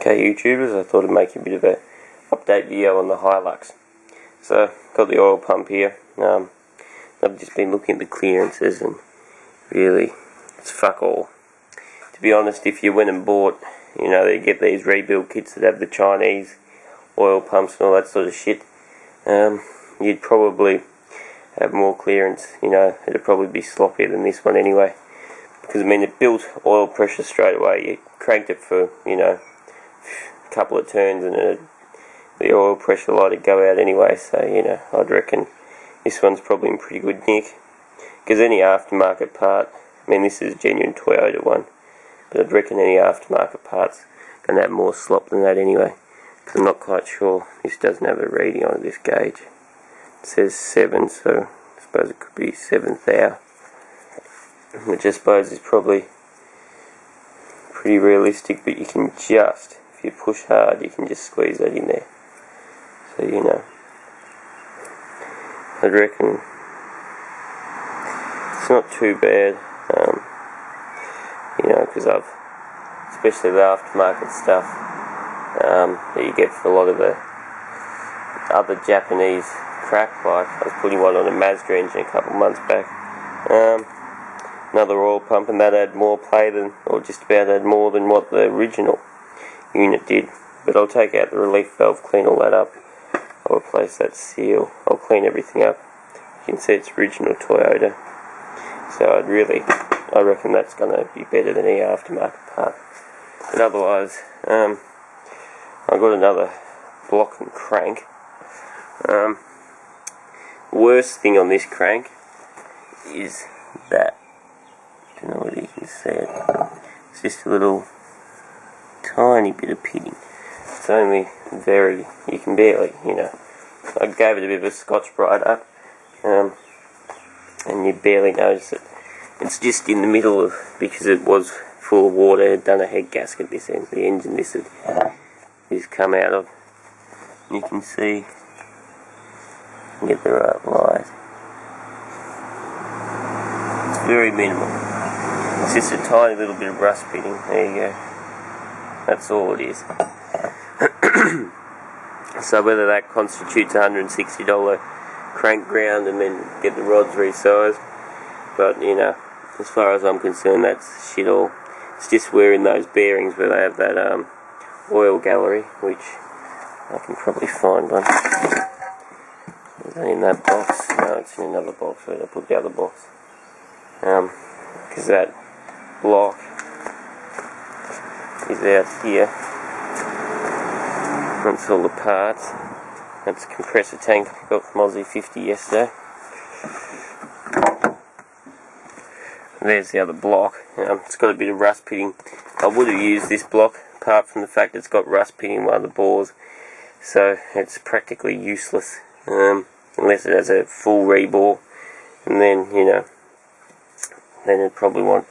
Okay, YouTubers, I thought I'd make a bit of a update video on the Hilux. So, got the oil pump here. I've just been looking at the clearances and really, it's fuck all. To be honest, if you went and bought, they get these rebuild kits that have the Chinese oil pumps and all that sort of shit, you'd probably have more clearance, it'd probably be sloppier than this one anyway. Because, it built oil pressure straight away. You cranked it for, a couple of turns and the oil pressure light would go out anyway. So, I'd reckon this one's probably in pretty good nick. Because any aftermarket part, this is a genuine Toyota one, but I'd reckon any aftermarket part's going to have more slop than that anyway. Because I'm not quite sure. This doesn't have a reading on this gauge. It says 7, so I suppose it could be 7th hour. Which I suppose is probably pretty realistic, but you can just, if you push hard, you can just squeeze that in there. So, I'd reckon it's not too bad, because especially the aftermarket stuff that you get for a lot of the other Japanese crap. Like, I was putting one on a Mazda engine a couple months back. Another oil pump, and that had more play than, or just about had more than what the original unit did. But I'll take out the relief valve, clean all that up. I'll replace that seal. I'll clean everything up. You can see it's original Toyota. So I reckon that's going to be better than any aftermarket part. But otherwise, I've got another block and crank. Worst thing on this crank is that. I don't know whether you can see it. It's just a little tiny bit of pitting. It's only very, you can barely, I gave it a bit of a Scotch-Brite up, and you barely notice it. It's just in the middle of, because it was full of water, it had done a head gasket this end, the engine this has come out of. You can see, get the right light. It's very minimal. It's just a tiny little bit of rust pitting. There you go. That's all it is. So whether that constitutes $160 crank ground and then get the rods resized, but as far as I'm concerned, that's shit all. It's just wearing those bearings where they have that oil gallery, which I can probably find one. Is that in that box? No, it's in another box. Where did I put the other box? Because that block is out here. That's all the parts. That's a compressor tank I got from Aussie 50 yesterday. And there's the other block. It's got a bit of rust pitting. I would have used this block apart from the fact it's got rust pitting in one of the bores, so it's practically useless unless it has a full rebore, and then then it'd probably want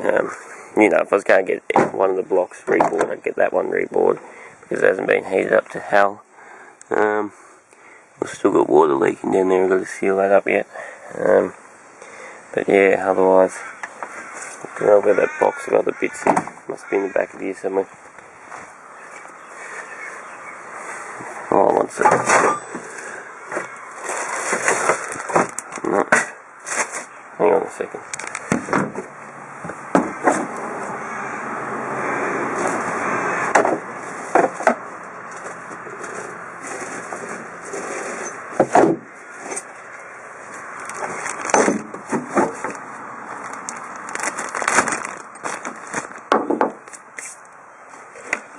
if I was going to get one of the blocks rebored, I'd get that one rebored because it hasn't been heated up to hell. I've still got water leaking down there. I've got to seal that up yet. But yeah, otherwise, I don't know where that box of other bits in. Must be in the back of here somewhere. Oh, one second. No. Hang on a second.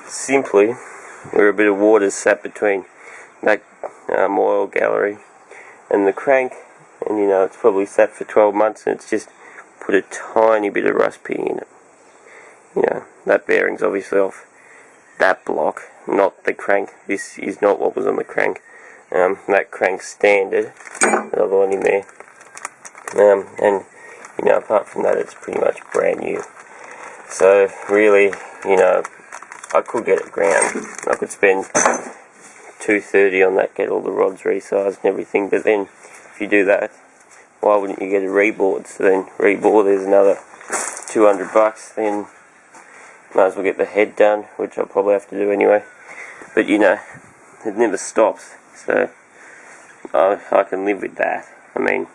Simply, where a bit of water sat between that oil gallery and the crank, and it's probably sat for 12 months and it's just put a tiny bit of rust pitting in it. That bearing's obviously off that block, not the crank. This is not what was on the crank. That crank's standard, another one in there, and apart from that, it's pretty much brand new. So really, I could get it ground. I could spend $230 on that, get all the rods resized and everything, but then if you do that, why wouldn't you get a reboard? So then reboard, there's another $200, then might as well get the head done, which I'll probably have to do anyway. But you know, it never stops, so I can live with that. I mean,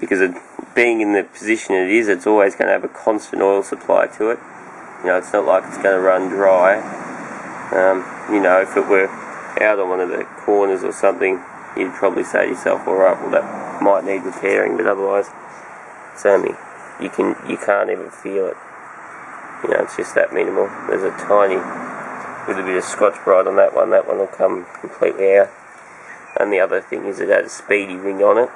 because being in the position it is, it's always going to have a constant oil supply to it. You know, it's not like it's going to run dry. You know, if it were out on one of the corners or something, you'd probably say to yourself, alright, well that might need repairing, but otherwise it's only, you can't even feel it. You know, it's just that minimal. There's a tiny with a bit of Scotch-Brite on that one will come completely out. And the other thing is it had a speedy ring on it,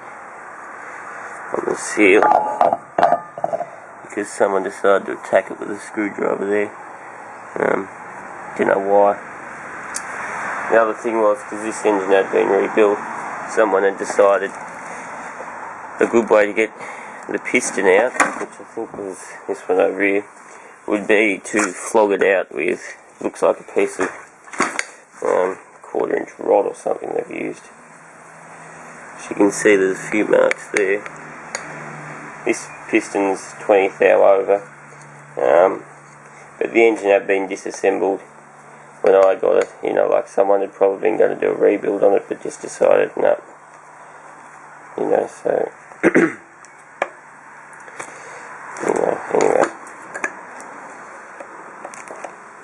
on the seal, because someone decided to attack it with a screwdriver there. Don't know why. The other thing was, because this engine had been rebuilt, someone had decided a good way to get the piston out, which I think was this one over here, would be to flog it out with, looks like a piece of 1/4-inch rod or something they've used. As you can see, there's a few marks there. This piston's 20th thou over, but the engine had been disassembled when I got it. You know, like someone had probably been going to do a rebuild on it, but just decided no. You know, so you know, anyway,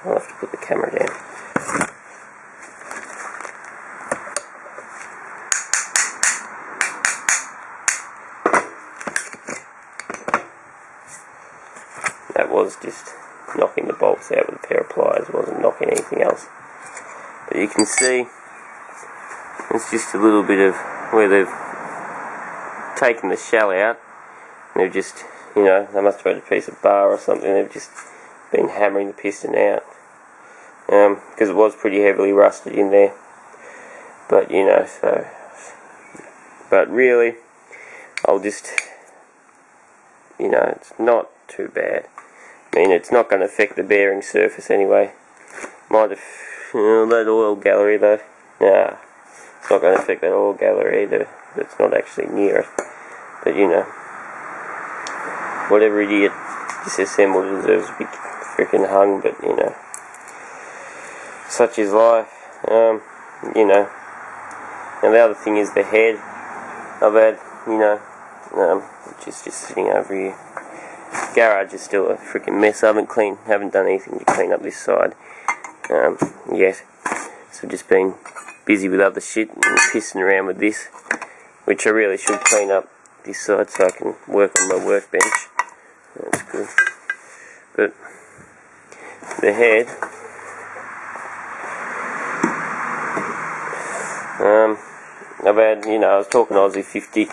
I'll have to put the camera down. That was just knocking the bolts out with a pair of pliers, wasn't knocking anything else. But you can see it's just a little bit of where they've taken the shell out. They've just, you know, they must have had a piece of bar or something, they've just been hammering the piston out. Because it was pretty heavily rusted in there. But, you know, so, but really, I'll just, you know, it's not too bad. I mean, it's not going to affect the bearing surface anyway. Might have, that oil gallery though, nah, it's not going to affect that oil gallery either. It's not actually near it. But you know, whatever idiot disassembled deserves to be freaking hung, but you know, such is life. You know, and the other thing is the head. I've had, you know, which is just sitting over here. Garage is still a freaking mess. I haven't done anything to clean up this side yet. So I've just been busy with other shit and pissing around with this, which I really should clean up this side so I can work on my workbench. That's good. But the head, I've had, you know, I was talking to Aussie 50.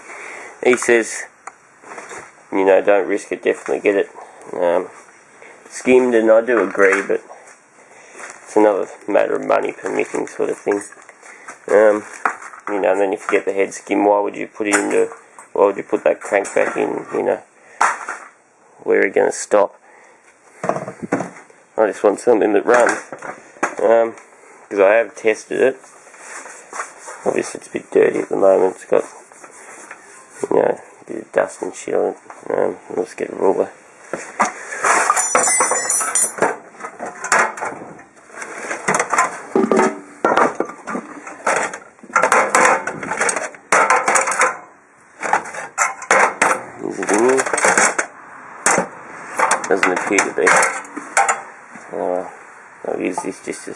He says, you know, don't risk it, definitely get it skimmed, and I do agree, but it's another matter of money permitting sort of thing. You know, and then if you get the head skim, why would you put that crank back in, you know, where are you going to stop? I just want something that runs, because I have tested it. Obviously it's a bit dirty at the moment, it's got, you know, a bit of dust and shit on it. Let's get a ruler. Doesn't appear to be. I'll use this just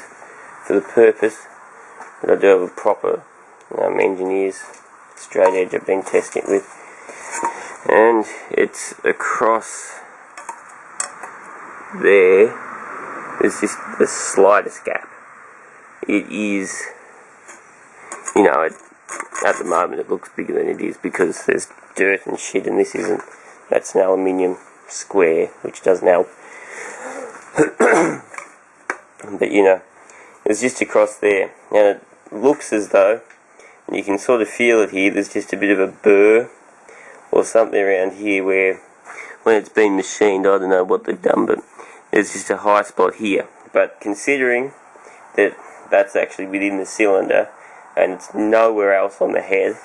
for the purpose, but I do have a proper engineer's straight edge I've been testing it with, and it's across there. There's just the slightest gap. It is, you know, at the moment it looks bigger than it is because there's dirt and shit, and this isn't. That's an aluminium square, which doesn't help. But you know, it's just across there, and it looks as though, and you can sort of feel it here, there's just a bit of a burr or something around here where, when it's been machined, I don't know what they've done, but there's just a high spot here. But considering that that's actually within the cylinder and it's nowhere else on the head,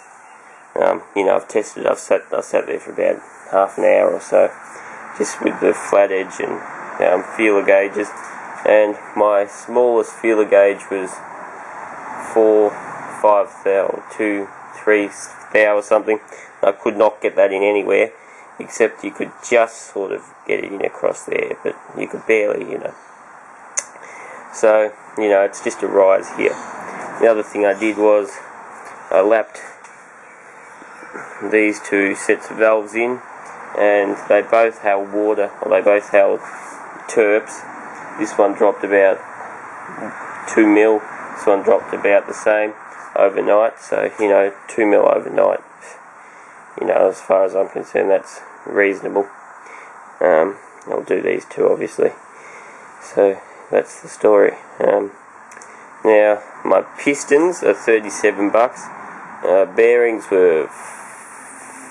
you know, I've sat there for about half an hour or so, just with the flat edge and feeler gauges, and my smallest feeler gauge was 5 thou, 2, 3 thou or something. I could not get that in anywhere, except you could just sort of get it in across there, but you could barely, So, it's just a rise here. The other thing I did was I lapped these two sets of valves in, and they both held water, or they both held terps. This one dropped about 2 mil, this one dropped about the same overnight, so 2 mil overnight, as far as I'm concerned, that's reasonable. I'll do these two obviously, so that's the story. Now my pistons are $37, bearings were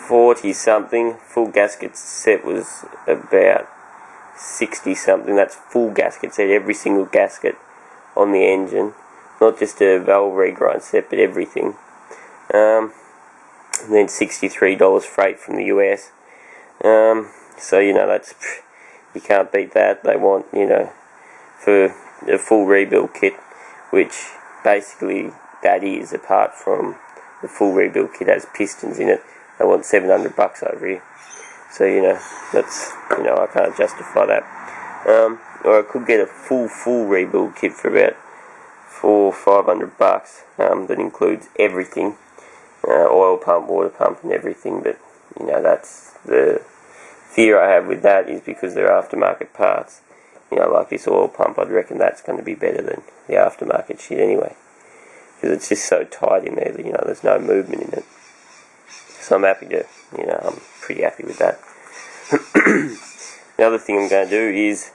40 something, full gasket set was about 60 something. That's full gasket set, every single gasket on the engine, not just a valve regrind set but everything. And then $63 freight from the US. So that's, you can't beat that. They want, for a full rebuild kit, which basically that is, apart from the full rebuild kit has pistons in it, they want $700 over here. So that's, I can't justify that. Or I could get a full rebuild kit for about $400-500 that includes everything, oil pump, water pump and everything. But that's the fear I have with that, is because they're aftermarket parts. Like this oil pump, I'd reckon that's going to be better than the aftermarket shit anyway, because it's just so tight in there that there's no movement in it. So I'm happy to, I'm pretty happy with that. The other thing I'm going to do is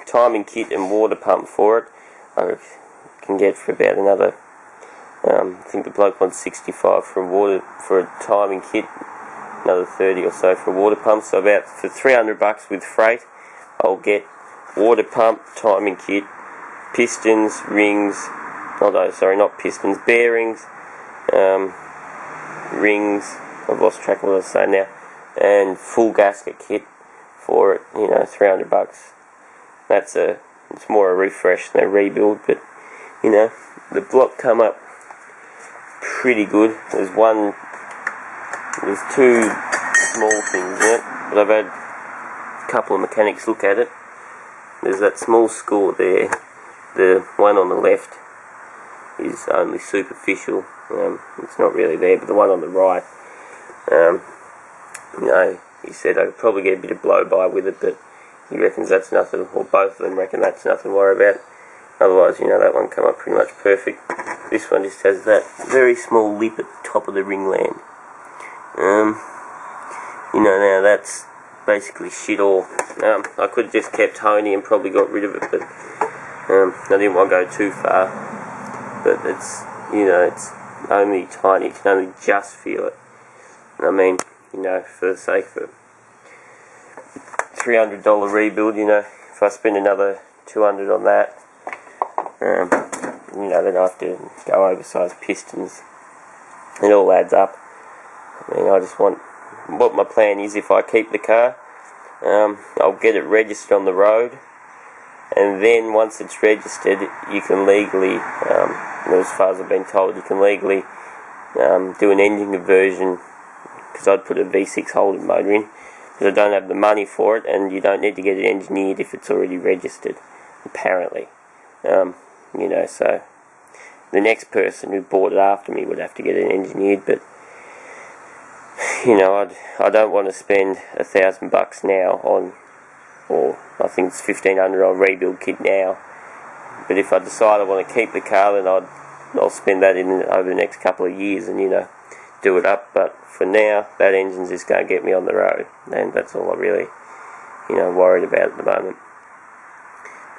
timing kit and water pump for it. I can get for about another, I think the bloke wants 65 for a timing kit, another 30 or so for a water pump. So about for $300 with freight, I'll get water pump, timing kit, pistons, rings, not pistons, bearings, rings, I've lost track of what I was saying now, and full gasket kit for it, $300. It's more a refresh than a rebuild, but the block come up pretty good. There's two small things in it, but I've had a couple of mechanics look at it. There's that small score there, the one on the left is only superficial, it's not really there, but the one on the right, he said I could probably get a bit of blow by with it, but he reckons that's nothing, or both of them reckon that's nothing to worry about. Otherwise, that one come up pretty much perfect. This one just has that very small lip at the top of the ringland. Now that's basically shit all. I could have just kept Tony and probably got rid of it, but I didn't want to go too far. But it's, it's only tiny, you can only just feel it. And I mean, for the sake of a $300 rebuild, if I spend another $200 on that, then I have to go oversized pistons. It all adds up. I mean, I just want, what my plan is, if I keep the car, I'll get it registered on the road, and then once it's registered, you can legally, as far as I've been told, you can legally do an engine conversion, because I'd put a V6 Holden motor in, because I don't have the money for it, and you don't need to get it engineered if it's already registered, apparently. So the next person who bought it after me would have to get it engineered, but I don't want to spend $1,000 now on, or I think it's $1,500 on rebuild kit now. But if I decide I want to keep the car, then I'll spend that in over the next couple of years and do it up. But for now, that engine's just going to get me on the road, and that's all I really worried about at the moment.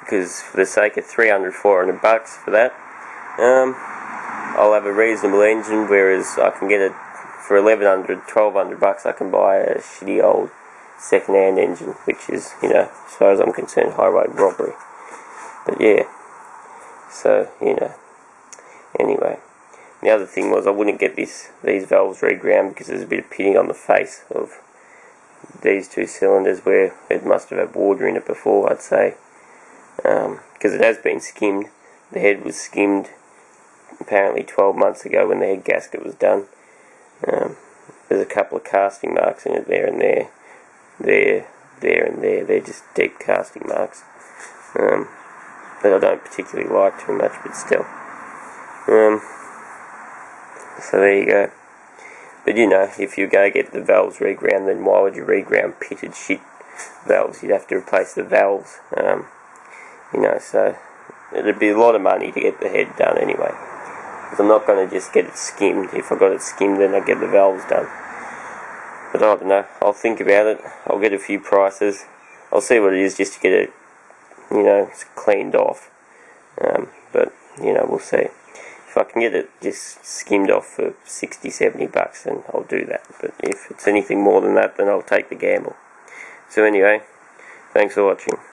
Because for the sake of $300-400 for that, I'll have a reasonable engine, whereas I can get it for $1,100-1,200. I can buy a shitty old second-hand engine, which is, as far as I'm concerned, highway robbery. But yeah, so anyway, the other thing was I wouldn't get these valves reground because there's a bit of pitting on the face of these two cylinders where it must have had water in it before, I'd say, because it has been skimmed. The head was skimmed apparently 12 months ago when the head gasket was done. There's a couple of casting marks in it there and there, there and there. They're just deep casting marks that I don't particularly like too much, but still. So there you go. But you know, if you're going to get the valves reground, then why would you reground pitted shit valves? You'd have to replace the valves. You know, so it'd be a lot of money to get the head done anyway. Because I'm not going to just get it skimmed. If I got it skimmed, then I'd get the valves done. But I don't know. I'll think about it. I'll get a few prices. I'll see what it is just to get it, you know, cleaned off. But, you know, we'll see. If I can get it just skimmed off for $60-$70, then I'll do that. But if it's anything more than that, then I'll take the gamble. So anyway, thanks for watching.